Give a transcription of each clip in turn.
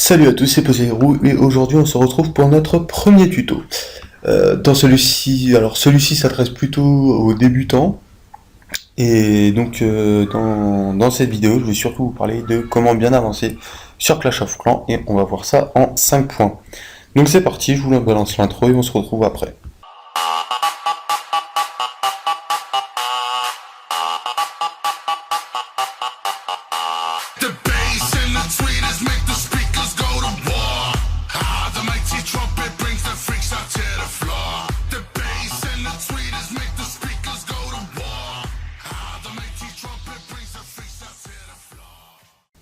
Salut à tous, c'est Posero et aujourd'hui on se retrouve pour notre premier tuto. Dans celui-ci s'adresse plutôt aux débutants et donc dans cette vidéo je vais surtout vous parler de comment bien avancer sur Clash of Clans et on va voir ça en 5 points. Donc c'est parti, je vous balance l'intro et on se retrouve après.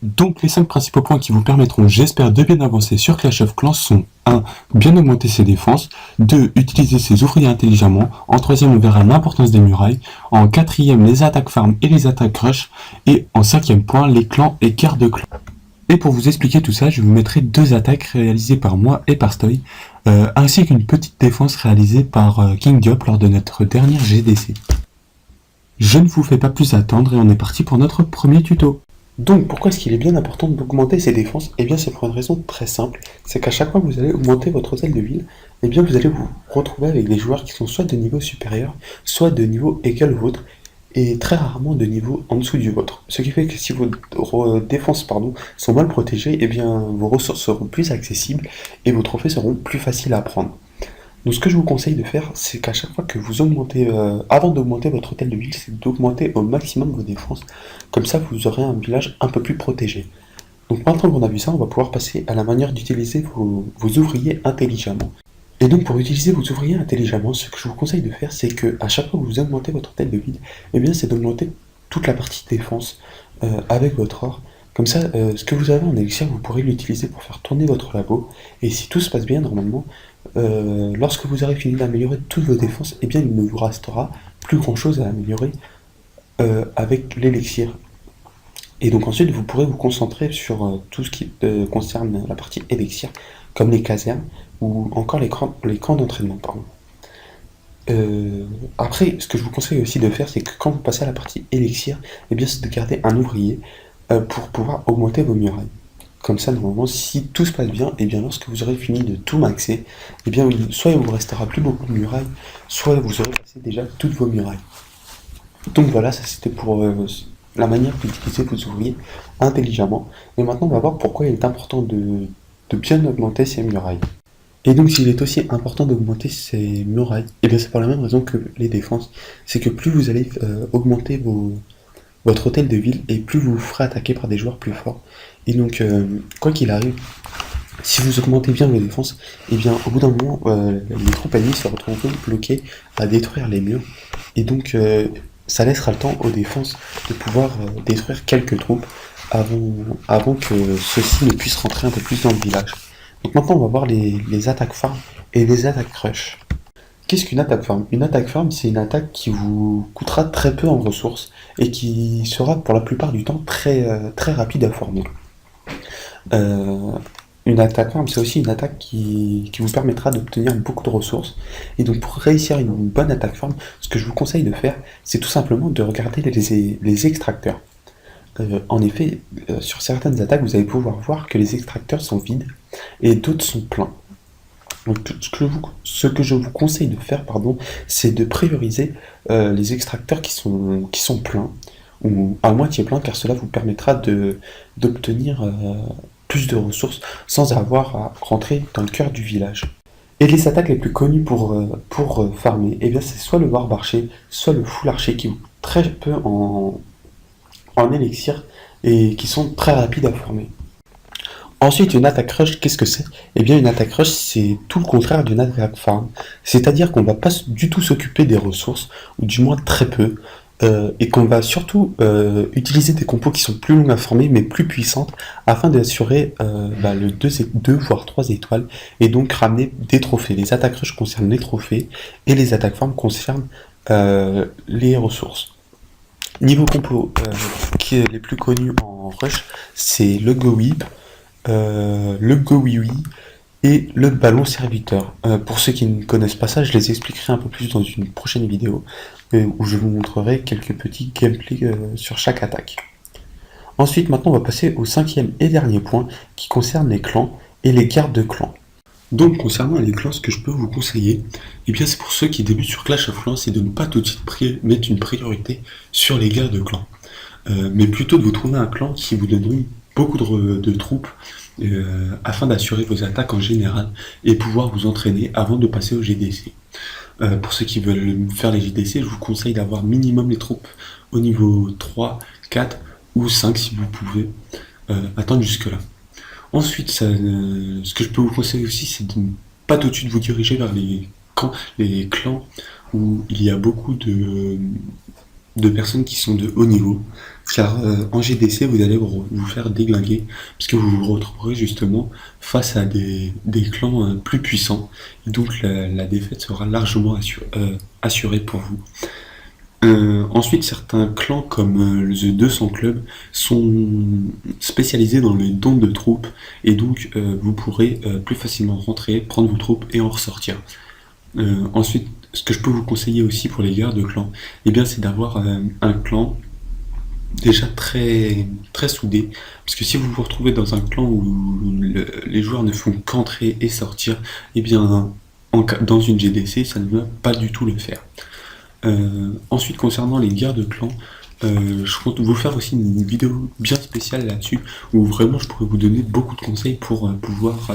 Donc les 5 principaux points qui vous permettront, j'espère, de bien avancer sur Clash of Clans sont 1. Bien augmenter ses défenses, 2. Utiliser ses ouvriers intelligemment, en 3e on verra l'importance des murailles, en 4e les attaques farm et les attaques rush, et en 5e point les clans et cartes de clans. Et pour vous expliquer tout ça, je vous mettrai 2 attaques réalisées par moi et par Stoy, ainsi qu'une petite défense réalisée par King Diop lors de notre dernière GDC. Je ne vous fais pas plus attendre et on est parti pour notre premier tuto. Donc pourquoi est-ce qu'il est bien important d'augmenter ses défenses? Eh bien c'est pour une raison très simple, c'est qu'à chaque fois que vous allez augmenter votre hôtel de ville, eh bien vous allez vous retrouver avec des joueurs qui sont soit de niveau supérieur, soit de niveau égal au vôtre, et très rarement de niveau en dessous du vôtre. Ce qui fait que si vos défenses sont mal protégées, eh bien vos ressources seront plus accessibles et vos trophées seront plus faciles à prendre. Donc ce que je vous conseille de faire, c'est qu'à chaque fois que vous augmentez, avant d'augmenter votre hôtel de ville, c'est d'augmenter au maximum vos défenses. Comme ça, vous aurez un village un peu plus protégé. Donc maintenant qu'on a vu ça, on va pouvoir passer à la manière d'utiliser vos ouvriers intelligemment. Et donc pour utiliser vos ouvriers intelligemment, ce que je vous conseille de faire, c'est que à chaque fois que vous augmentez votre hôtel de ville, eh bien c'est d'augmenter toute la partie défense avec votre or. Comme ça, ce que vous avez en élixir, vous pourrez l'utiliser pour faire tourner votre labo. Et si tout se passe bien, normalement, lorsque vous aurez fini d'améliorer toutes vos défenses, eh bien il ne vous restera plus grand chose à améliorer avec l'élixir. Et donc ensuite vous pourrez vous concentrer sur tout ce qui concerne la partie élixir, comme les casernes ou encore les camps d'entraînement. Après, ce que je vous conseille aussi de faire, c'est que quand vous passez à la partie élixir, eh bien c'est de garder un ouvrier pour pouvoir augmenter vos murailles. Comme ça, normalement, si tout se passe bien, et bien lorsque vous aurez fini de tout maxer, et bien soit il vous restera plus beaucoup de murailles, soit vous aurez passé déjà toutes vos murailles. Donc voilà, ça c'était pour la manière d'utiliser vos ouvriers intelligemment. Et maintenant, on va voir pourquoi il est important de bien augmenter ces murailles. Et donc, s'il est aussi important d'augmenter ces murailles, et bien c'est pour la même raison que les défenses, c'est que plus vous allez augmenter votre hôtel de ville et plus vous vous ferez attaquer par des joueurs plus forts. Et donc, quoi qu'il arrive, si vous augmentez bien vos défenses, et bien au bout d'un moment, les troupes ennemies se retrouveront bloquées à détruire les murs. Et donc, ça laissera le temps aux défenses de pouvoir détruire quelques troupes avant que ceux-ci ne puissent rentrer un peu plus dans le village. Donc maintenant, on va voir les attaques farm et les attaques rush. Qu'est-ce qu'une attaque farm? Une attaque farm, c'est une attaque qui vous coûtera très peu en ressources et qui sera pour la plupart du temps très rapide à former. Une attaque farm, c'est aussi une attaque qui vous permettra d'obtenir beaucoup de ressources. Et donc pour réussir une bonne attaque farm, ce que je vous conseille de faire, c'est tout simplement de regarder les extracteurs. En effet, sur certaines attaques, vous allez pouvoir voir que les extracteurs sont vides et d'autres sont pleins. Donc ce que je vous conseille de faire, c'est de prioriser les extracteurs qui sont pleins, ou à moitié pleins, car cela vous permettra d'obtenir plus de ressources sans avoir à rentrer dans le cœur du village. Et les attaques les plus connues pour farmer, eh bien c'est soit le warp archer, soit le full archer qui vous coûte très peu en élixir et qui sont très rapides à former. Ensuite, une attaque rush, qu'est-ce que c'est? Eh bien, une attaque rush, c'est tout le contraire d'une attaque farm. C'est-à-dire qu'on va pas du tout s'occuper des ressources, ou du moins très peu, et qu'on va surtout utiliser des compos qui sont plus longues à former, mais plus puissantes, afin d'assurer le 2 voire 3 étoiles, et donc ramener des trophées. Les attaques rush concernent les trophées, et les attaques farm concernent les ressources. Niveau compo, qui est les plus connus en rush, c'est le Go Whip, le Go Oui et le ballon serviteur. Pour ceux qui ne connaissent pas ça, je les expliquerai un peu plus dans une prochaine vidéo où je vous montrerai quelques petits gameplays sur chaque attaque. Ensuite, maintenant, on va passer au cinquième et dernier point qui concerne les clans et les guerres de clans. Donc, concernant les clans, ce que je peux vous conseiller, eh bien, c'est pour ceux qui débutent sur Clash of Clans, c'est de ne pas tout de suite mettre une priorité sur les guerres de clans. Mais plutôt de vous trouver un clan qui vous donne beaucoup de troupes afin d'assurer vos attaques en général et pouvoir vous entraîner avant de passer au GDC. Pour ceux qui veulent faire les GDC, je vous conseille d'avoir minimum les troupes au niveau 3, 4 ou 5 si vous pouvez attendre jusque-là. Ensuite, ce que je peux vous conseiller aussi, c'est de ne pas tout de suite vous diriger vers les clans où il y a beaucoup de personnes qui sont de haut niveau, car en GDC, vous allez vous faire déglinguer, puisque vous vous retrouverez justement face à des clans plus puissants, et donc la défaite sera largement assurée pour vous. Ensuite, certains clans comme le The 200 Club sont spécialisés dans le don de troupes, et donc vous pourrez plus facilement rentrer, prendre vos troupes et en ressortir. Ensuite, ce que je peux vous conseiller aussi pour les guerres de clans, eh bien, c'est d'avoir un clan déjà très, très soudé, parce que si vous vous retrouvez dans un clan où les joueurs ne font qu'entrer et sortir, eh bien, dans une GDC, ça ne va pas du tout le faire. Ensuite, concernant les guerres de clans, je compte vous faire aussi une vidéo bien spéciale là-dessus, où vraiment je pourrais vous donner beaucoup de conseils pour pouvoir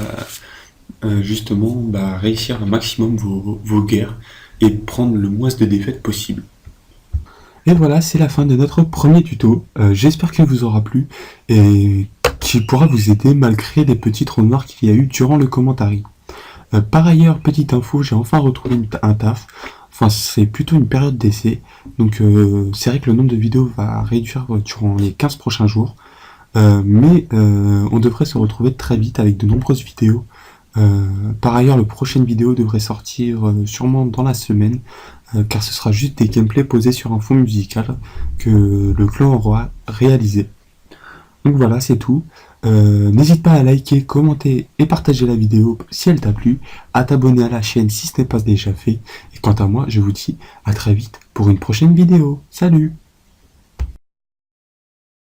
justement réussir un maximum vos guerres et prendre le moins de défaites possible. Et voilà, c'est la fin de notre premier tuto. J'espère qu'il vous aura plu et qu'il pourra vous aider malgré les petits trous noirs qu'il y a eu durant le commentaire. Par ailleurs, petite info, j'ai enfin retrouvé un taf. Enfin, c'est plutôt une période d'essai. Donc c'est vrai que le nombre de vidéos va réduire durant les 15 prochains jours. Mais on devrait se retrouver très vite avec de nombreuses vidéos. Par ailleurs, la prochaine vidéo devrait sortir sûrement dans la semaine, car ce sera juste des gameplays posés sur un fond musical que le clan aura réalisé. Donc voilà, c'est tout. N'hésite pas à liker, commenter et partager la vidéo si elle t'a plu, à t'abonner à la chaîne si ce n'est pas déjà fait. Et quant à moi, je vous dis à très vite pour une prochaine vidéo. Salut!